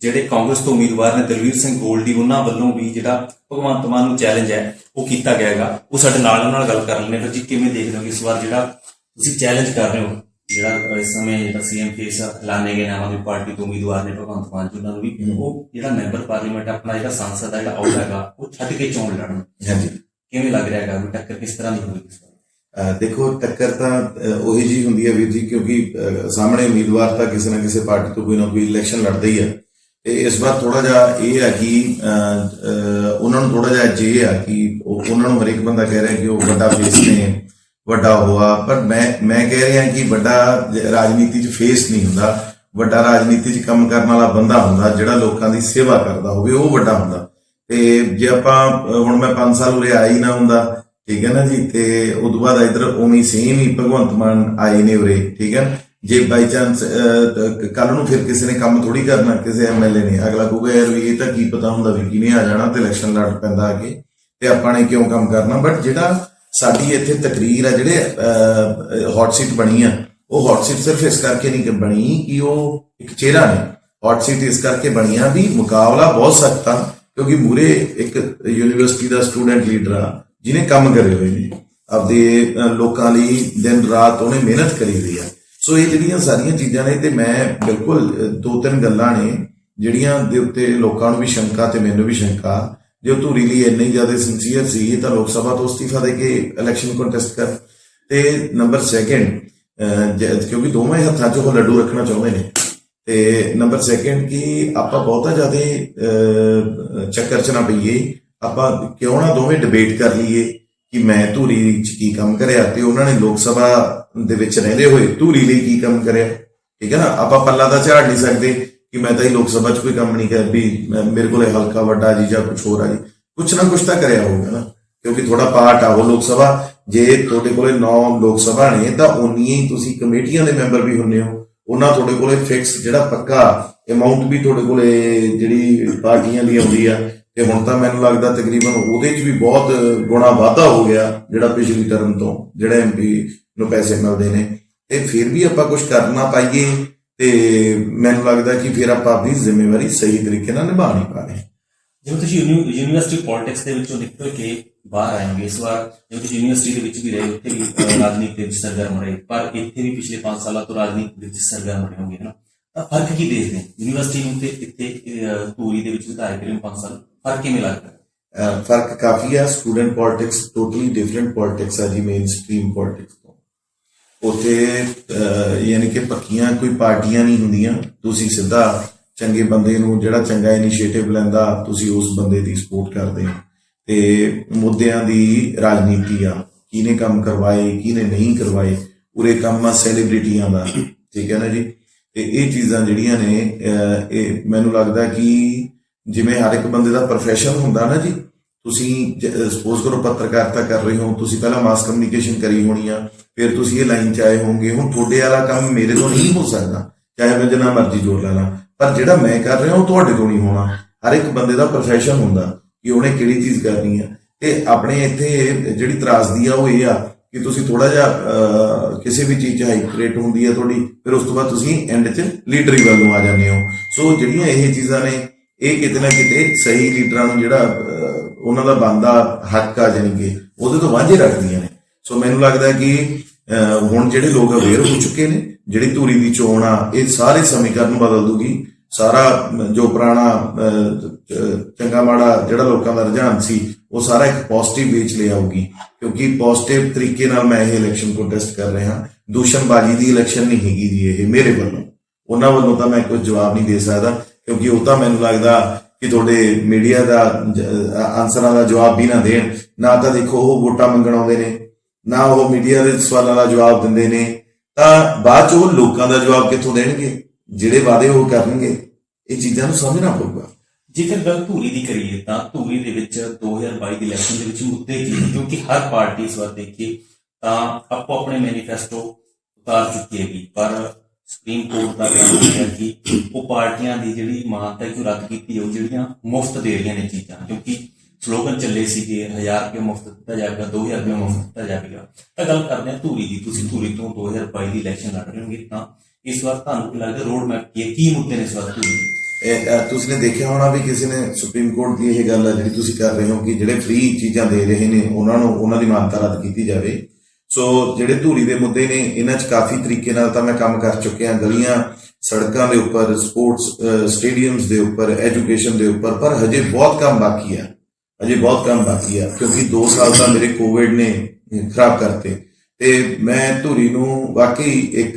ਜਿਹੜੇ ਕਾਂਗਰਸ ਤੋਂ ਉਮੀਦਵਾਰ ਨੇ ਦਲਵੀਰ ਸਿੰਘ ਗੋਲਡੀ, ਉਹਨਾਂ ਵੱਲੋਂ ਵੀ ਜਿਹੜਾ ਭਗਵੰਤ ਮਾਨ ਨੂੰ ਚੈਲੰਜ ਹੈ ਉਹ ਕੀਤਾ ਗਿਆ ਹੈਗਾ। ਉਹ ਸਾਡੇ ਨਾਲ ਉਹਨਾਂ ਨਾਲ ਗੱਲ ਕਰ ਲੈਣੇ। ਫਿਰ ਜੀ ਕਿਵੇਂ ਦੇਖਦੇ ਹੋ ਇਸ ਵਾਰ ਜਿਹੜਾ ਤੁਸੀਂ ਚੈਲੰਜ ਕਰ ਰਹੇ ਹੋ, ਜਿਹੜਾ ਇਸ ਸਮੇਂ ਜਿਹੜਾ ਸੀਐਮ ਫੇਸ ਐਲਾਨੇ ਗਏ ਨੇ ਆਮ ਆਦਮੀ ਪਾਰਟੀ ਤੋਂ ਉਮੀਦਵਾਰ ਨੇ ਭਗਵੰਤ ਮਾਨ ਜੀ, ਉਹਨਾਂ ਨੂੰ ਵੀ ਉਹ ਜਿਹੜਾ ਮੈਂਬਰ ਪਾਰਲੀਮੈਂਟ ਆਪਣਾ ਜਿਹੜਾ ਸੰਸਦ ਦਾ ਜਿਹੜਾ ਅਹੁਦਾ ਹੈਗਾ ਉਹ ਛੱਡ ਕੇ ਚੋਣ ਲੜਨ, ਹਾਂਜੀ ਕਿਵੇਂ ਲੱਗ ਰਿਹਾ ਹੈਗਾ ਵੀ ਟੱਕਰ ਕਿਸ ਤਰ੍ਹਾਂ ਦੀ ਹੋਵੇਗੀ? ਦੇਖੋ ਟੱਕਰ ਤਾਂ ਉਹੀ ਜੀ ਹੁੰਦੀ ਹੈ ਵੀਰ ਜੀ, ਕਿਉਂਕਿ ਸਾਹਮਣੇ ਉਮੀਦਵਾਰ ਤਾਂ ਕਿਸੇ ਨਾ ਕਿਸੇ ਪਾਰਟੀ ਤੋਂ ਕੋਈ ਨਾ ਕੋਈ ਇਲੈਕਸ਼ਨ ਲੜਦਾ ਹੀ ਹੈ। ਤੇ ਇਸ ਵਾਰ ਥੋੜਾ ਜਿਹਾ ਇਹ ਹੈ ਕਿ ਉਹਨਾਂ ਨੂੰ ਥੋੜਾ ਜਿਹਾ ਜੇ ਹੈ ਕਿ ਉਹਨਾਂ ਨੂੰ ਹਰੇਕ ਬੰਦਾ ਕਹਿ ਰਿਹਾ ਕਿ ਉਹ ਵੱਡਾ ਫੇਸ ਨੇ, ਵੱਡਾ ਹੋਆ, ਪਰ ਮੈਂ ਕਹਿ ਰਿਹਾ ਕਿ ਵੱਡਾ ਰਾਜਨੀਤੀ 'ਚ ਫੇਸ ਨਹੀਂ ਹੁੰਦਾ, ਵੱਡਾ ਰਾਜਨੀਤੀ 'ਚ ਕੰਮ ਕਰਨ ਵਾਲਾ ਬੰਦਾ ਹੁੰਦਾ, ਜਿਹੜਾ ਲੋਕਾਂ ਦੀ ਸੇਵਾ ਕਰਦਾ ਹੋਵੇ, ਉਹ ਵੱਡਾ ਹੁੰਦਾ। ਤੇ ਜੇ ਆਪਾਂ ਹੁਣ ਮੈਂ 5 ਸਾਲ ਉਰੇ ਆਇਆ ਹੀ ਨਾ ਹੁੰਦਾ, ਠੀਕ ਹੈ ਨਾ ਜੀ, ਤੇ ਉਦੋਂ ਬਾਅਦ ਇੱਧਰ ਉਵੇਂ ਸੇਮ ਹੀ ਭਗਵੰਤ ਮਾਨ ਆਏ ਨੇ ਉਰੇ, ਠੀਕ ਹੈ। ਜੇ ਬਾਈ ਚਾਂਸ ਕੱਲ ਨੂੰ ਫਿਰ ਕਿਸੇ ਨੇ ਕੰਮ ਥੋੜੀ ਕਰਨਾ, ਕਿਸੇ ਐਮਐਲਏ ਨੇ, ਅਗਲਾ ਕਹੂਗਾ ਯਾਰ ਵੀ ਇਹ ਤਾਂ ਕੀ ਪਤਾ ਹੁੰਦਾ ਵੀ ਕਿਹਨੇ ਆ ਜਾਣਾ ਤੇ ਇਲੈਕਸ਼ਨ ਲੜ ਪੈਂਦਾ ਅੱਗੇ, ਤੇ ਆਪਾਂ ਨੇ ਕਿਉਂ ਕੰਮ ਕਰਨਾ। ਬਟ ਜਿਹੜਾ ਸਾਡੀ ਇੱਥੇ ਤਕਰੀਰ ਆ, ਜਿਹੜੇ ਹੌਟ ਸੀਟ ਬਣੀ ਆ, ਉਹ ਹੌਟ ਸੀਟ ਸਿਰਫ ਇਸ ਕਰਕੇ ਨਹੀਂ ਬਣੀ ਕਿ ਉਹ ਇੱਕ ਚਿਹਰਾ ਨੇ, ਹੌਟ ਸੀਟ ਇਸ ਕਰਕੇ ਬਣੀ ਆ ਵੀ ਮੁਕਾਬਲਾ ਬਹੁਤ ਸਖਤ ਆ, ਕਿਉਂਕਿ ਮੂਰੇ ਇੱਕ ਯੂਨੀਵਰਸਿਟੀ ਦਾ ਸਟੂਡੈਂਟ ਲੀਡਰ ਆ ਜਿਹਨੇ ਕੰਮ ਕਰੇ ਹੋਏ ਨੇ ਆਪਦੇ ਲੋਕਾਂ ਲਈ, ਦਿਨ ਰਾਤ ਉਹਨੇ ਮਿਹਨਤ ਕਰੀ ਹੋਈ ਆ। ਸੋ ਇਹ ਜਿਹੜੀਆਂ ਸਾਰੀਆਂ ਚੀਜ਼ਾਂ ਨੇ, ਤੇ ਮੈਂ ਬਿਲਕੁਲ 2-3 ਗੱਲਾਂ ਨੇ ਜਿਹੜੀਆਂ ਦੇ ਉੱਤੇ ਲੋਕਾਂ ਨੂੰ ਵੀ ਸ਼ੰਕਾ ਤੇ ਮੈਨੂੰ ਵੀ ਸ਼ੰਕਾ, ਜੋ ਧੂਰੀ ਲਈ ਇੰਨੀ ਜ਼ਿਆਦਾ ਸਿੰਸੀਅਰ ਸੀ ਤਾਂ ਲੋਕ ਸਭਾ ਤੋਂ ਅਸਤੀਫਾ ਦੇ ਕੇ ਇਲੈਕਸ਼ਨ ਕੰਟੈਸਟ ਕਰ। ਤੇ ਨੰਬਰ 2 ਕਿਉਂਕਿ ਦੋਵੇਂ ਹੱਥਾਂ 'ਚ ਉਹ ਲੱਡੂ ਰੱਖਣਾ ਚਾਹੁੰਦੇ ਨੇ, ਤੇ ਨੰਬਰ 2 ਕਿ ਆਪਾਂ ਬਹੁਤਾ ਜ਼ਿਆਦਾ ਚੱਕਰ 'ਚ ਨਾ ਪਈਏ, ਆਪਾਂ ਕਿਉਂ ਨਾ ਦੋਵੇਂ ਡਿਬੇਟ ਕਰ ਲਈਏ ਕਿ ਮੈਂ ਧੂਰੀ 'ਚ ਕੀ ਕੰਮ ਕਰਿਆ ਤੇ ਉਹਨਾਂ ਨੇ ਲੋਕ ਸਭਾ ਦੇ ਵਿੱਚ ਰਹਿੰਦੇ ਹੋਏ ਧੂਰੀ ਲਈ ਕੀ ਕੰਮ ਕਰਿਆ, ਠੀਕ ਹੈ ਨਾ। ਆਪਾਂ ਪੱਲਾ ਤਾਂ ਝਾੜ ਨਹੀਂ ਸਕਦੇ ਕਿ ਮੈਂ ਤਾਂ ਹੀ ਲੋਕ ਸਭਾ 'ਚ ਕੋਈ ਕੰਮ ਨਹੀਂ ਕਰ ਵੀ ਮੇਰੇ ਕੋਲੇ ਹਲਕਾ ਵੱਡਾ ਜੀ ਜਾਂ ਕੁਛ ਹੋਰ ਆ ਜੀ, ਕੁਛ ਨਾ ਕੁਛ ਤਾਂ ਕਰਿਆ ਹੋਊਗਾ ਨਾ, ਕਿਉਂਕਿ ਥੋੜਾ ਪਾਰਟ ਆ ਉਹ ਲੋਕ ਸਭਾ। ਜੇ ਤੁਹਾਡੇ ਕੋਲੇ 9 ਲੋਕ ਸਭਾ ਨੇ ਤਾਂ ਉਨੀਆਂ ਹੀ ਤੁਸੀਂ ਕਮੇਟੀਆਂ ਦੇ ਮੈਂਬਰ ਵੀ ਹੁੰਦੇ ਹੋ, ਉਹਨਾਂ ਤੁਹਾਡੇ ਕੋਲੇ ਫਿਕਸ ਜਿਹੜਾ ਪੱਕਾ ਅਮਾਉਂਟ ਵੀ ਤੁਹਾਡੇ ਕੋਲੇ ਜਿਹੜੀ ਪਾਰਟੀਆਂ ਦੀ ਆਉਂਦੀ ਆ। ਤੇ ਹੁਣ ਤਾਂ ਮੈਨੂੰ ਲੱਗਦਾ ਤਕਰੀਬਨ ਉਹਦੇ 'ਚ ਵੀ ਬਹੁਤ ਗੁਣਾ ਵਾਧਾ ਹੋ ਗਿਆ ਜਿਹੜਾ ਪਿਛਲੀ ਟਰਮ ਤੋਂ ਜਿਹੜਾ MP ਨੂੰ ਪੈਸੇ ਮਿਲਦੇ ਨੇ। ਤੇ ਫਿਰ ਵੀ ਆਪਾਂ ਕੁਝ ਕਰ ਨਾ ਪਾਈਏ ਤੇ ਮੈਨੂੰ ਲੱਗਦਾ ਕਿ ਫਿਰ ਆਪਾਂ ਆਪਣੀ ਜ਼ਿੰਮੇਵਾਰੀ ਸਹੀ ਤਰੀਕੇ ਨਾਲ ਨਿਭਾ ਨਹੀਂ ਪਾ ਰਹੇ। ਜਿਵੇਂ ਤੁਸੀਂ ਯੂਨੀਵਰਸਿਟੀ ਪੋਲਿਟਿਕਸ ਦੇ ਵਿੱਚੋਂ ਨਿਕਲ ਕੇ ਬਾਹਰ ਆਏਗੇ, ਇਸ ਵਾਰ ਜਿਵੇਂ ਤੁਸੀਂ ਯੂਨੀਵਰਸਿਟੀ ਦੇ ਵਿੱਚ ਵੀ ਰਹੇ, ਉੱਥੇ ਵੀ ਰਾਜਨੀਤੀ ਦੇ ਵਿੱਚ ਸਰਗਰਮ ਰਹੇ, ਪਰ ਇੱਥੇ ਵੀ ਪਿਛਲੇ 5 ਸਾਲਾਂ ਤੋਂ ਰਾਜਨੀਤੀ ਦੇ ਵਿੱਚ ਸਰਗਰਮ ਰਹੇ ਹੋਗੇ ਨਾ, ਤਾਂ ਫਰਕ ਕੀ ਦੇਖਦੇ ਯੂਨੀਵਰਸਿਟੀ ਨੂੰ ਤੇ ਇੱਥੇ ਧੂਰੀ ਦੇ ਵਿੱਚ ਵਿਧਾਇਕ ਰਹੇ 5 ਸਾਲ, ਫਰਕ ਕਿਵੇਂ ਲੱਗਦਾ? ਫਰਕ ਕਾਫੀ ਆ। Student politics totally different politics ਆ ਜੀ ਮੇਨ ਸਟ੍ਰੀਮ ਪੋਲਿਟਿਕਸ ਤੋਂ। ਉੱਥੇ ਯਾਨੀ ਕਿ ਪੱਕੀਆਂ ਕੋਈ ਪਾਰਟੀਆਂ ਨਹੀਂ ਹੁੰਦੀਆਂ, ਤੁਸੀਂ ਸਿੱਧਾ ਚੰਗੇ ਬੰਦੇ ਨੂੰ ਜਿਹੜਾ ਚੰਗਾ ਇਨੀਸ਼ੀਏਟਿਵ ਲੈਂਦਾ ਤੁਸੀਂ ਉਸ ਬੰਦੇ ਦੀ ਸਪੋਰਟ ਕਰਦੇ ਹੋ, ਤੇ ਮੁੱਦਿਆਂ ਦੀ ਰਾਜਨੀਤੀ ਆ, ਕਿਹਨੇ ਕੰਮ ਕਰਵਾਏ ਕਿਹਨੇ ਨਹੀਂ ਕਰਵਾਏ, ਉਰੇ ਕੰਮ ਆ ਸੈਲੀਬ੍ਰਿਟੀਆਂ ਦਾ, ਠੀਕ ਹੈ ਨਾ ਜੀ। ਤੇ ਇਹ ਚੀਜ਼ਾਂ ਜਿਹੜੀਆਂ ਨੇ ਇਹ ਮੈਨੂੰ ਲੱਗਦਾ ਕਿ ਜਿਵੇਂ ਹਰ ਇੱਕ ਬੰਦੇ ਦਾ ਪ੍ਰੋਫੈਸ਼ਨ ਹੁੰਦਾ ਨਾ ਜੀ, ਤੁਸੀਂ ਸਪੋਜ਼ ਕਰੋ ਪੱਤਰਕਾਰਤਾ ਕਰ ਰਹੇ ਹੋ, ਤੁਸੀਂ ਪਹਿਲਾਂ ਮਾਸ ਕਮਿਊਨੀਕੇਸ਼ਨ ਕਰੀ ਹੋਣੀ ਆ, ਫਿਰ ਤੁਸੀਂ ਇਹ ਲਾਈਨ 'ਚ ਆਏ ਹੋਣਗੇ। ਹੁਣ ਤੁਹਾਡੇ ਵਾਲਾ ਕੰਮ ਮੇਰੇ ਤੋਂ ਨਹੀਂ ਹੋ ਸਕਦਾ, ਚਾਹੇ ਮੈਂ ਜਿੰਨਾ ਮਰਜ਼ੀ ਜ਼ੋਰ ਲਾ ਲਾਂ, ਪਰ ਜਿਹੜਾ ਮੈਂ ਕਰ ਰਿਹਾ ਉਹ ਤੁਹਾਡੇ ਤੋਂ ਨਹੀਂ ਹੋਣਾ। ਹਰ ਇੱਕ ਬੰਦੇ ਦਾ ਪ੍ਰੋਫੈਸ਼ਨ ਹੁੰਦਾ ਕਿ ਉਹਨੇ ਕਿਹੜੀ ਚੀਜ਼ ਕਰਨੀ ਆ। ਤੇ ਆਪਣੇ ਇੱਥੇ ਜਿਹੜੀ ਤਰਾਸਦੀ ਆ ਉਹ ਇਹ ਆ ਕਿ ਤੁਸੀਂ ਥੋੜਾ ਜਿਹਾ ਕਿਸੇ ਵੀ ਚੀਜ਼ 'ਚ ਹਾਈਪ ਰੇਟ ਹੁੰਦੀ ਹੈ ਤੁਹਾਡੀ, ਫਿਰ ਉਸ ਤੋਂ ਬਾਅਦ ਤੁਸੀਂ ਐਂਡ 'ਚ ਲੀਡਰੀ ਵੱਲ ਨੂੰ ਆ ਜਾਂਦੇ ਹੋ। ਸੋ ਜਿਹੜੀਆਂ ਇਹ ਚੀਜ਼ਾਂ ਨੇ ਇਹ ਕਿਤੇ ਨਾ ਕਿਤੇ ਸਹੀ ਲੀਡਰਾਂ ਨੂੰ ਜਿਹੜਾ ਉਹਨਾਂ ਦਾ ਬਣਦਾ ਹੱਕ ਆ ਜਾਣੀ ਕਿ ਉਹਦੇ ਤੋਂ ਵਾਂਝੇ ਰੱਖਦੀਆਂ ਨੇ। ਸੋ ਮੈਨੂੰ ਲੱਗਦਾ ਕਿ ਹੁਣ ਜਿਹੜੇ ਲੋਕ ਅਵੇਅਰ ਹੋ ਚੁੱਕੇ ਨੇ, ਜਿਹੜੀ ਧੂਰੀ ਦੀ ਚੋਣ ਆ ਇਹ ਸਾਰੇ ਸਮੀਕਰਨ ਬਦਲ ਦੂਗੀ। ਸਾਰਾ ਜੋ ਪੁਰਾਣਾ ਚੰਗਾ ਮਾੜਾ ਜਿਹੜਾ ਲੋਕਾਂ ਦਾ ਰੁਝਾਨ ਸੀ ਉਹ ਸਾਰਾ ਇੱਕ ਪੋਜ਼ਿਟਿਵ ਵੇ 'ਚ ਲੈ ਆਊਗੀ, ਕਿਉਂਕਿ ਪੋਜ਼ਿਟਿਵ ਤਰੀਕੇ ਨਾਲ ਮੈਂ ਇਹ ਇਲੈਕਸ਼ਨ ਕੰਟੈਸਟ ਕਰ ਰਿਹਾ। ਦੂਸ਼ਣਬਾਜ਼ੀ ਦੀ ਇਲੈਕਸ਼ਨ ਨਹੀਂ ਹੈਗੀ ਜੀ ਇਹ ਮੇਰੇ ਵੱਲੋਂ, ਉਹਨਾਂ ਵੱਲੋਂ ਤਾਂ ਮੈਂ ਕੁਝ ਜਵਾਬ ਨਹੀਂ ਦੇ ਸਕਦਾ, ਕਿਉਂਕਿ ਉਹ ਤਾਂ ਮੈਨੂੰ ਲੱਗਦਾ ਕਿ ਤੁਹਾਡੇ ਮੀਡੀਆ ਦਾ ਆਨਸਰਾਂ ਦਾ ਜਵਾਬ ਵੀ ਨਾ ਦੇਣ। ਨਾ ਤਾਂ ਦੇਖੋ ਉਹ ਵੋਟਾਂ ਮੰਗਣ ਆਉਂਦੇ ਨੇ, ਨਾ ਉਹ ਮੀਡੀਆ ਦੇ ਸਵਾਲਾਂ ਦਾ ਜਵਾਬ ਦਿੰਦੇ ਨੇ, ਤਾਂ ਬਾਅਦ 'ਚ ਉਹ ਲੋਕਾਂ ਦਾ ਜਵਾਬ ਕਿੱਥੋਂ ਦੇਣਗੇ ਜਿਹੜੇ ਵਾਅਦੇ ਉਹ ਕਰਨਗੇ। ਇਹ ਚੀਜ਼ਾਂ ਨੂੰ ਸਮਝਣਾ ਪਊਗਾ। ਜੇਕਰ ਗੱਲ ਧੂਰੀ ਦੀ ਕਰੀਏ ਤਾਂ ਧੂਰੀ ਦੇ ਵਿੱਚ 2022 ਦੀ ਇਲੈਕਸ਼ਨ ਦੇ ਵਿੱਚ ਮੁੱਦੇ ਕੀ, ਕਿਉਂਕਿ ਹਰ ਪਾਰਟੀ ਇਸ ਵਾਰ ਦੇਖੀਏ ਤਾਂ ਆਪੋ ਆਪਣੇ ਮੈਨੀਫੈਸਟੋ ਉਤਾਰ ਚੁੱਕੀ ਹੈਗੀ, ਪਰ ਸੁਪਰੀਮ ਕੋਰਟ ਦਾ ਕਹਿਣਾ ਹੈ ਕਿ ਉਹ ਪਾਰਟੀਆਂ ਦੀ ਜਿਹੜੀ ਮਾਨਤਾ ਕਿ ਰੱਦ ਕੀਤੀ ਉਹ ਜਿਹੜੀਆਂ ਮੁਫਤ ਦੇ ਰਹੀਆਂ ਨੇ ਚੀਜ਼ਾਂ, ਕਿਉਂਕਿ ਸਲੋਗਨ ਚੱਲੇ ਸੀਗੇ 1000 ਰੁਪਏ ਮੁਫਤ ਦਿੱਤਾ ਜਾਏਗਾ, 2000 ਰੁਪਏ ਮੁਫਤ ਦਿੱਤਾ ਜਾਵੇਗਾ। ਤਾਂ ਗੱਲ ਕਰਦੇ ਹਾਂ ਧੂਰੀ ਦੀ, ਤੁਸੀਂ ਧੂਰੀ ਤੋਂ 2022 ਦੀ ਇਲੈਕਸ਼ਨ ਲੜ ਰਹੇ ਹੋਗੇ, ਤਾਂ ਇਸ ਵਾਰ ਤੁਹਾਨੂੰ ਕੀ ਲੱਗਦਾ ਰੋਡ ਮੈਪ ਕੀ ਮੁੱਦੇ ਨੇ ਇਸ ਵਾਰ ਧੂਰੀ? ਤੁਸੀਂ ਨੇ ਦੇਖਿਆ ਹੋਣਾ ਵੀ ਕਿਸੇ ਨੇ ਸੁਪਰੀਮ ਕੋਰਟ ਦੀ ਇਹ ਗੱਲ ਹੈ ਜਿਹੜੀ ਤੁਸੀਂ ਕਰ ਰਹੇ ਹੋ ਕਿ ਜਿਹੜੇ ਫ੍ਰੀ ਚੀਜ਼ਾਂ ਦੇ ਰਹੇ ਨੇ ਉਹਨਾਂ ਦੀ ਮਾਨਤਾ ਰੱਦ ਕੀਤੀ ਜਾਵੇ। ਸੋ ਜਿਹੜੇ ਧੂਰੀ ਦੇ ਮੁੱਦੇ ਨੇ ਇਹਨਾਂ 'ਚ ਕਾਫੀ ਤਰੀਕੇ ਨਾਲ ਤਾਂ ਮੈਂ ਕੰਮ ਕਰ ਚੁੱਕਿਆ, ਗਲੀਆਂ ਸੜਕਾਂ ਦੇ ਉੱਪਰ, ਸਪੋਰਟਸ ਸਟੇਡੀਅਮਸ ਦੇ ਉੱਪਰ, ਐਜੂਕੇਸ਼ਨ ਦੇ ਉੱਪਰ, ਪਰ ਹਜੇ ਬਹੁਤ ਕੰਮ ਬਾਕੀ ਆ, ਕਿਉਂਕਿ 2 ਸਾਲ ਤਾਂ ਮੇਰੇ ਕੋਵਿਡ ਨੇ ਖਰਾਬ ਕਰਤੇ। ਤੇ ਮੈਂ ਧੂਰੀ ਨੂੰ ਵਾਕਈ ਇੱਕ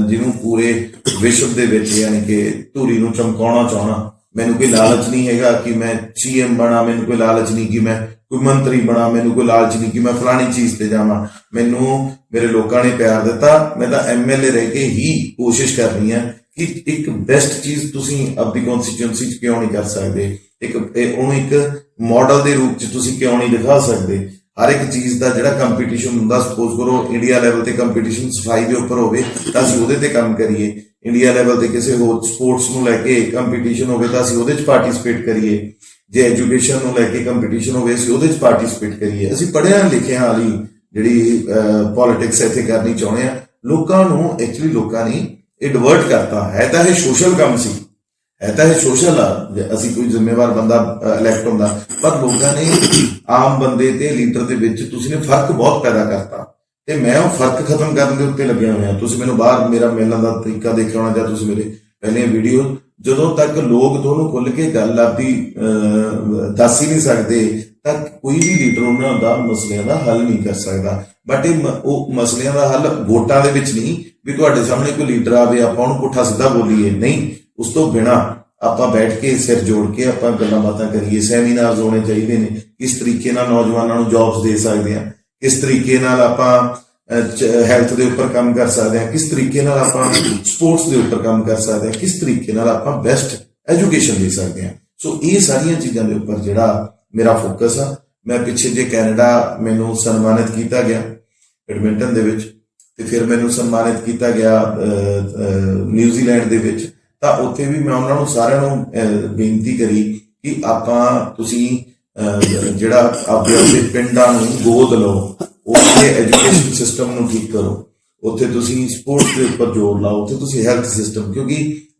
ਜਿਹਨੂੰ ਪੂਰੇ ਵਿਸ਼ਵ ਦੇ ਵਿੱਚ ਯਾਨੀ ਕਿ ਧੂਰੀ ਨੂੰ ਚਮਕਾਉਣਾ ਚਾਹਣਾ। ਮੈਨੂੰ ਕੋਈ ਲਾਲਚ ਨਹੀਂ ਹੈਗਾ ਕਿ ਮੈਂ CM ਬਣਾ, ਮੈਨੂੰ ਕੋਈ ਲਾਲਚ ਨਹੀਂ ਕਿ ਮੈਂ ਕੋਈ ਮੰਤਰੀ ਬਣਾ, ਮੈਨੂੰ ਕੋਈ ਲਾਲਚ ਨਹੀਂ ਕਿ ਮੈਂ ਫਲਾਣੀ ਚੀਜ਼ ਤੇ ਜਾਵਾਂ। ਮੈਨੂੰ ਮੇਰੇ ਲੋਕਾਂ ਨੇ ਪਿਆਰ ਦਿੱਤਾ, ਮੈਂ ਤਾਂ MLA ਰਹਿ ਕੇ ਹੀ ਕੋਸ਼ਿਸ਼ ਕਰਨੀ ਹੈ ਕਿ ਇੱਕ ਬੈਸਟ ਚੀਜ਼ ਤੁਸੀਂ ਆਪਣੀ ਕਨਸਟੀਟਿਊਐਂਸੀ 'ਚ ਕਿਉਂ ਨਹੀਂ ਕਰ ਸਕਦੇ, ਉਹਨੂੰ ਇੱਕ ਮਾਡਲ ਦੇ ਰੂਪ 'ਚ ਤੁਸੀਂ ਕਿਉਂ ਨਹੀਂ ਦਿਖਾ ਸਕਦੇ। ਹਰ ਇੱਕ ਚੀਜ਼ ਦਾ ਜਿਹੜਾ ਕੰਪੀਟੀਸ਼ਨ ਹੁੰਦਾ, ਸਪੋਜ਼ ਕਰੋ ਇੰਡੀਆ ਲੈਵਲ ਤੇ ਕੰਪੀਟੀਸ਼ਨ ਸਫਾਈ ਦੇ ਉੱਪਰ ਹੋਵੇ ਤਾਂ ਅਸੀਂ ਉਹਦੇ ਤੇ ਕੰਮ ਕਰੀਏ, ਇੰਡੀਆ ਲੈਵਲ ਤੇ ਕਿਸੇ ਹੋਰ ਸਪੋਰਟਸ ਨੂੰ ਲੈ ਕੇ ਕੰਪੀਟੀਸ਼ਨ ਹੋਵੇ ਤਾਂ ਅਸੀਂ ਉਹਦੇ 'ਚ ਪਾਰਟਿਸਿਪੇਟ ਕਰੀਏ, ਜੇ ਐਜੂਕੇਸ਼ਨ ਨੂੰ ਲੈ ਕੇ ਕੰਪੀਟੀਸ਼ਨ ਹੋਵੇ ਅਸੀਂ ਉਹਦੇ 'ਚ ਪਾਰਟਿਸਿਪੇਟ ਕਰੀਏ। ਅਸੀਂ ਪੜ੍ਹਿਆ ਲਿਖਿਆ ਵਾਲੀ ਜਿਹੜੀ ਪੋਲਿਟਿਕਸ ਇੱਥੇ ਕਰਨੀ ਚਾਹੁੰਦੇ ਆ। ਲੋਕਾਂ ਨੇ ਇਹ ਡਿਵਰਟ ਕਰਤਾ ਹੈ, ਤਾਂ ਇਹ ਸੋਸ਼ਲ ਕੰਮ ਸੀ, ਸੋਸ਼ਲ ਆ, ਅਸੀਂ ਕੋਈ ਜ਼ਿੰਮੇਵਾਰ ਬੰਦਾ ਇਲੈਕਟ ਹੁੰਦਾ, ਪਰ ਲੋਕਾਂ ਨੇ ਆਮ ਬੰਦੇ ਤੇ ਲੀਡਰ ਦੇ ਵਿੱਚ ਤੁਸੀਂ ਨੇ ਫਰਕ ਬਹੁਤ ਪੈਦਾ ਕਰਤਾ ਤੇ ਮੈਂ ਉਹ ਫਰਕ ਖਤਮ ਕਰਨ ਦੇ ਉੱਤੇ ਲੱਗਿਆ ਹੋਇਆ। ਤੁਸੀਂ ਮੈਨੂੰ ਬਾਹਰ ਮੇਰਾ ਮਿਲਣ ਦਾ ਤਰੀਕਾ ਦੇਖਿਆ ਹੋਣਾ ਜਾਂ ਤੁਸੀਂ ਮੇਰੇ ਪਹਿਲੀਆਂ ਵੀਡੀਓ, ਜਦੋਂ ਤੱਕ ਲੋਕ ਤੁਹਾਨੂੰ ਖੁੱਲ ਕੇ ਗੱਲ ਆਪਦੀ ਦੱਸ ਹੀ ਨਹੀਂ ਸਕਦੇ ਤਾਂ ਕੋਈ ਵੀ ਲੀਡਰ ਉਹਨਾਂ ਦਾ ਮਸਲਿਆਂ ਦਾ ਹੱਲ ਨਹੀਂ ਕਰ ਸਕਦਾ। ਬਟ ਉਹ ਮਸਲਿਆਂ ਦਾ ਹੱਲ ਵੋਟਾਂ ਦੇ ਵਿੱਚ ਨਹੀਂ ਵੀ ਤੁਹਾਡੇ ਸਾਹਮਣੇ ਕੋਈ ਲੀਡਰ ਆਵੇ ਆਪਾਂ ਉਹਨੂੰ ਪੁੱਠਾ ਸਿੱਧਾ ਬੋਲੀਏ, ਨਹੀਂ, ਉਸ ਤੋਂ ਬਿਨਾਂ ਆਪਾਂ ਬੈਠ ਕੇ ਸਿਰ ਜੋੜ ਕੇ ਆਪਾਂ ਗੱਲਾਂ ਬਾਤਾਂ ਕਰੀਏ। ਸੈਮੀਨਾਰਸ ਹੋਣੇ ਚਾਹੀਦੇ ਨੇ, ਕਿਸ ਤਰੀਕੇ ਨਾਲ ਨੌਜਵਾਨਾਂ ਨੂੰ ਜੌਬਸ ਦੇ ਸਕਦੇ ਹਾਂ, ਕਿਸ ਤਰੀਕੇ ਨਾਲ ਆਪਾਂ ਹੈਲਥ ਦੇ ਉੱਪਰ ਕੰਮ ਕਰ ਸਕਦੇ ਹਾਂ, ਕਿਸ ਤਰੀਕੇ ਨਾਲ ਆਪਾਂ ਸਪੋਰਟਸ ਦੇ ਉੱਪਰ ਕੰਮ ਕਰ ਸਕਦੇ ਹਾਂ, ਕਿਸ ਤਰੀਕੇ ਨਾਲ ਆਪਾਂ ਬੈਸਟ ਐਜੂਕੇਸ਼ਨ ਦੇ ਸਕਦੇ ਹਾਂ। ਸੋ ਇਹ ਸਾਰੀਆਂ ਚੀਜ਼ਾਂ ਦੇ ਉੱਪਰ ਜਿਹੜਾ ਮੇਰਾ ਫੋਕਸ ਆ। ਮੈਂ ਪਿੱਛੇ ਜੇ ਕੈਨੇਡਾ ਮੈਨੂੰ ਸਨਮਾਨਿਤ ਕੀਤਾ ਗਿਆ ਐਡਮਿੰਟਨ ਦੇ ਵਿੱਚ, ਤੇ ਫਿਰ ਮੈਨੂੰ ਸਨਮਾਨਿਤ ਕੀਤਾ ਗਿਆ ਨਿਊਜ਼ੀਲੈਂਡ ਦੇ ਵਿੱਚ, ਤਾਂ ਉੱਥੇ ਵੀ ਮੈਂ ਉਹਨਾਂ ਨੂੰ ਸਾਰਿਆਂ ਨੂੰ ਬੇਨਤੀ ਕਰੀ ਕਿ ਤੁਸੀਂ ਜਿਹੜਾ ਆਪਣੇ ਪਿੰਡਾਂ ਨੂੰ ਗੋਦ ਲਓ, ਉੱਥੇ ਐਜੂਕੇਸ਼ਨ ਸਿਸਟਮ ਨੂੰ ਠੀਕ ਕਰੋ, ਉੱਥੇ ਤੁਸੀਂ ਸਪੋਰਟਸ ਦੇ ਉੱਪਰ ਜ਼ੋਰ ਲਾਓ, ਉੱਥੇ ਤੁਸੀਂ ਹੈਲਥ ਸਿਸਟਮ, ਕਿਉਂਕਿ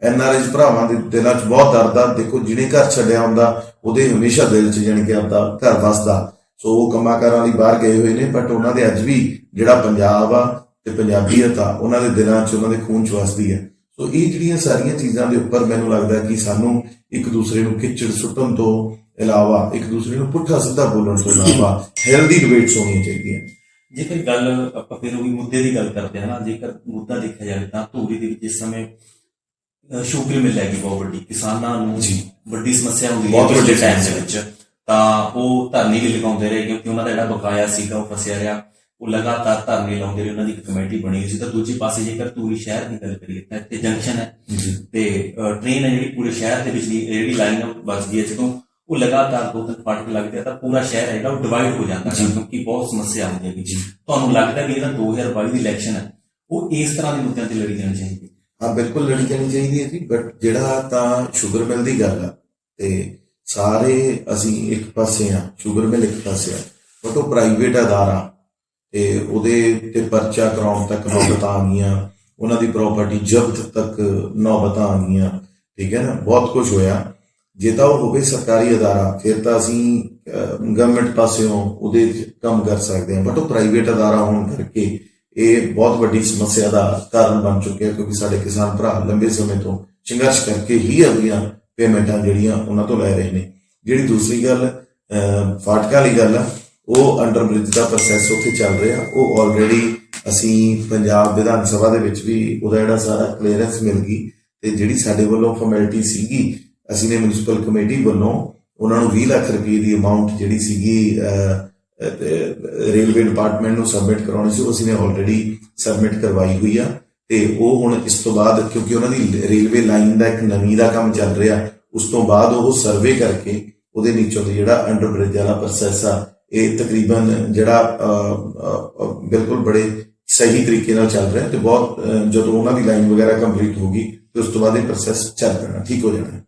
NRIs ਭਰਾਵਾਂ ਦੇ ਦਿਲਾਂ 'ਚ ਬਹੁਤ ਦਰਦ ਆ। ਦੇਖੋ ਜਿਹਨੇ ਘਰ ਛੱਡਿਆ ਹੁੰਦਾ ਉਹਦੇ ਹਮੇਸ਼ਾ ਦਿਲ 'ਚ ਜਾਣੀ ਕਿ ਆਪਦਾ ਘਰ ਵਸਦਾ। ਸੋ ਉਹ ਕੰਮਾਕਾਰਾਂ ਲਈ ਬਾਹਰ ਗਏ ਹੋਏ ਨੇ, ਬਟ ਉਹਨਾਂ ਦੇ ਅੱਜ ਵੀ ਜਿਹੜਾ ਪੰਜਾਬ ਆ ਤੇ ਪੰਜਾਬੀਅਤ ਆ ਉਹਨਾਂ ਦੇ ਦਿਲਾਂ 'ਚ, ਉਹਨਾਂ ਦੇ ਖੂਨ 'ਚ ਵਸਦੀ ਹੈ। ਸੋ ਇਹ ਜਿਹੜੀਆਂ ਸਾਰੀਆਂ ਚੀਜ਼ਾਂ ਦੇ ਉੱਪਰ ਮੈਨੂੰ ਲੱਗਦਾ ਕਿ ਸਾਨੂੰ ਇੱਕ ਦੂਸਰੇ ਨੂੰ ਖਿੱਚੜ ਸੁੱਟਣ ਤੋਂ ਇਲਾਵਾ, ਇੱਕ ਦੂਸਰੇ ਨੂੰ ਪੁੱਠਾ ਸਿੱਧਾ ਬੋਲਣ ਤੋਂ ਇਲਾਵਾ ਹੈਲਦੀ ਡਿਬੇਟਸ ਹੋਣੀਆਂ ਚਾਹੀਦੀਆਂ। ਜੇਕਰ ਗੱਲ ਆਪਾਂ ਫਿਰ ਉਹੀ ਮੁੱਦੇ ਦੀ ਗੱਲ ਕਰਦੇ ਹਾਂ ਨਾ, ਜੇਕਰ ਮੁੱਦਾ ਦੇਖਿਆ ਜਾਵੇ ਤਾਂ ਧੂਰੀ ਦੇ ਵਿੱਚ ਇਸ ਸਮੇਂ ਸ਼ੂਗਰ ਮਿਲ ਹੈਗੀ ਬਹੁਤ ਵੱਡੀ, ਕਿਸਾਨਾਂ ਨੂੰ ਵੱਡੀ ਸਮੱਸਿਆ ਹੁੰਦੀ ਹੈ ਪਿਛਲੇ ਟਾਈਮ ਦੇ ਵਿੱਚ, ਤਾਂ ਉਹ ਧਰਨੇ ਵੀ ਲਗਾਉਂਦੇ ਰਹੇ ਕਿਉਂਕਿ ਉਹਨਾਂ ਦਾ ਜਿਹੜਾ ਬਕਾਇਆ ਸੀਗਾ ਉਹ ਫਸਿਆ ਰਿਹਾ। ਉਹ ਲਗਾਤਾਰ ਧਰਨੇ ਲਾਉਂਦੇ ਰਹੇ, ਉਹਨਾਂ ਦੀ ਇੱਕ ਕਮੇਟੀ ਬਣੀ ਹੋਈ ਸੀ। ਤਾਂ ਦੂਜੇ ਪਾਸੇ ਜੇਕਰ ਧੂਰੀ ਸ਼ਹਿਰ ਦੀ ਗੱਲ ਕਰੀਏ ਤਾਂ ਇੱਥੇ ਜੰਕਸ਼ਨ ਹੈ ਤੇ ਟ੍ਰੇਨ ਹੈ ਜਿਹੜੀ ਪੂਰੇ ਸ਼ਹਿਰ ਦੇ ਵਿਚਲੀ ਜਿਹੜੀ ਲਾਈਨ ਵੱਜਦੀ ਹੈ, ਜਦੋਂ ਉਹ ਲਗਾਤਾਰ 2-3 ਫਾਟਕ ਲੱਗਦੇ ਆ ਤਾਂ ਪੂਰਾ ਸ਼ਹਿਰ ਹੈ ਜਿਹੜਾ ਉਹ ਡਿਵਾਈਡ ਹੋ ਜਾਂਦਾ ਹੈ ਕਿਉਂਕਿ ਬਹੁਤ ਸਮੱਸਿਆ ਹੁੰਦੀ ਹੈ। ਤੁਹਾਨੂੰ ਲੱਗਦਾ ਵੀ ਜਿਹੜਾ 2022 ਦੀ ਇਲੈਕਸ਼ਨ ਹੈ ਉਹ ਇਸ ਤਰ੍ਹਾਂ ਦੇ ਮੁੱਦਿਆਂ ਤੇ ਲੜੀ ਜਾਣੀ ਚਾਹੀਦੀ? ਹਾਂ, ਬਿਲਕੁਲ ਲੜੀ ਜਾਣੀ ਚਾਹੀਦੀ ਹੈ ਜੀ। ਬਟ ਜਿਹੜਾ ਤਾਂ ਸ਼ੂਗਰ ਮਿਲ ਦੀ ਗੱਲ ਆ ਤੇ ਸਾਰੇ ਅਸੀਂ ਇੱਕ ਪਾਸੇ ਆ, ਸ਼ੂਗਰ ਮਿਲ ਇੱਕ ਪਾਸੇ ਆ, ਬਟ ਉਹ ਪ੍ਰਾਈਵੇਟ ਅਦਾਰਾ ਤੇ ਉਹਦੇ ਤੇ ਪਰਚਾ ਕਰਾਉਣ ਤੱਕ ਨੌਬਤਾਂ ਆ ਗਈਆਂ, ਉਹਨਾਂ ਦੀ ਪ੍ਰਾਪਰਟੀ ਜ਼ਬਤ ਤੱਕ ਨੌਬਤਾਂ ਆ ਗਈਆਂ, ਠੀਕ ਹੈ ਨਾ, ਬਹੁਤ ਕੁਝ ਹੋਇਆ। ਜੇ ਤਾਂ ਉਹ ਹੋਵੇ ਸਰਕਾਰੀ ਅਦਾਰਾ ਫਿਰ ਤਾਂ ਅਸੀਂ ਗਵਰਨਮੈਂਟ ਪਾਸਿਓਂ ਉਹਦੇ ਕੰਮ ਕਰ ਸਕਦੇ ਹਾਂ, ਬਟ ਉਹ ਪ੍ਰਾਈਵੇਟ ਅਦਾਰਾ ਹੋਣ ਕਰਕੇ ਇਹ ਬਹੁਤ ਵੱਡੀ ਸਮੱਸਿਆ ਦਾ ਕਾਰਨ ਬਣ ਚੁੱਕਿਆ ਕਿਉਂਕਿ ਸਾਡੇ ਕਿਸਾਨ ਭਰਾ ਲੰਬੇ ਸਮੇਂ ਤੋਂ ਸੰਘਰਸ਼ ਕਰਕੇ ਹੀ ਆਪਣੀਆਂ ਪੇਮੈਂਟਾਂ ਜਿਹੜੀਆਂ ਉਹਨਾਂ ਤੋਂ ਲੈ ਰਹੇ ਨੇ। ਜਿਹੜੀ ਦੂਸਰੀ ਗੱਲ ਫਾਟਕਾਂ ਵਾਲੀ ਗੱਲ ਆ, ਉਹ ਅੰਡਰ ਬ੍ਰਿਜ ਦਾ ਪ੍ਰੋਸੈਸ ਉੱਥੇ ਚੱਲ ਰਿਹਾ, ਉਹ ਆਲਰੇਡੀ ਅਸੀਂ ਪੰਜਾਬ ਵਿਧਾਨ ਸਭਾ ਦੇ ਵਿੱਚ ਵੀ ਉਹਦਾ ਜਿਹੜਾ ਸਾਰਾ ਕਲੀਅਰੈਂਸ ਮਿਲ ਗਈ ਤੇ ਜਿਹੜੀ ਸਾਡੇ ਵੱਲੋਂ ਫਾਰਮੈਲਿਟੀ ਸੀਗੀ, ਅਸੀਂ ਨੇ ਮਿਊਨਿਸਪਲ ਕਮੇਟੀ ਵੱਲੋਂ ਉਹਨਾਂ ਨੂੰ 20 ਲੱਖ ਰੁਪਏ ਦੀ ਅਮਾਊਂਟ ਜਿਹੜੀ ਸੀਗੀ ਰੇਲਵੇ ਡਿਪਾਰਟਮੈਂਟ ਨੂੰ ਸਬਮਿਟ ਕਰਾਉਣੀ ਸੀ, ਉਹ ਅਸੀਂ ਨੇ ਆਲਰੇਡੀ ਸਬਮਿਟ ਕਰਵਾਈ ਹੋਈ ਆ। ਤੇ ਉਹ ਹੁਣ ਇਸ ਤੋਂ ਬਾਅਦ ਕਿਉਂਕਿ ਉਹਨਾਂ ਦੀ ਰੇਲਵੇ ਲਾਈਨ ਦਾ ਇੱਕ ਨਵੀਂ ਦਾ ਕੰਮ ਚੱਲ ਰਿਹਾ, ਉਸ ਤੋਂ ਬਾਅਦ ਉਹ ਸਰਵੇ ਕਰਕੇ ਉਹਦੇ ਨੀਚੋਂ ਦੀ ਜਿਹੜਾ ਅੰਡਰ ਬ੍ਰਿਜ ਵਾਲਾ ਪ੍ਰੋਸੈਸ ਆ ਇਹ ਤਕਰੀਬਨ ਜਿਹੜਾ ਬਿਲਕੁਲ ਬੜੇ ਸਹੀ ਤਰੀਕੇ ਨਾਲ ਚੱਲ ਰਿਹਾ ਤੇ ਬਹੁਤ ਜਦੋਂ ਉਹਨਾਂ ਦੀ ਲਾਈਨ ਵਗੈਰਾ ਕੰਪਲੀਟ ਹੋਗੀ ਤੇ ਉਸ ਤੋਂ ਬਾਅਦ ਇਹ ਪ੍ਰੋਸੈਸ ਚੱਲ ਪੈਣਾ, ਠੀਕ ਹੋ ਜਾਣਾ।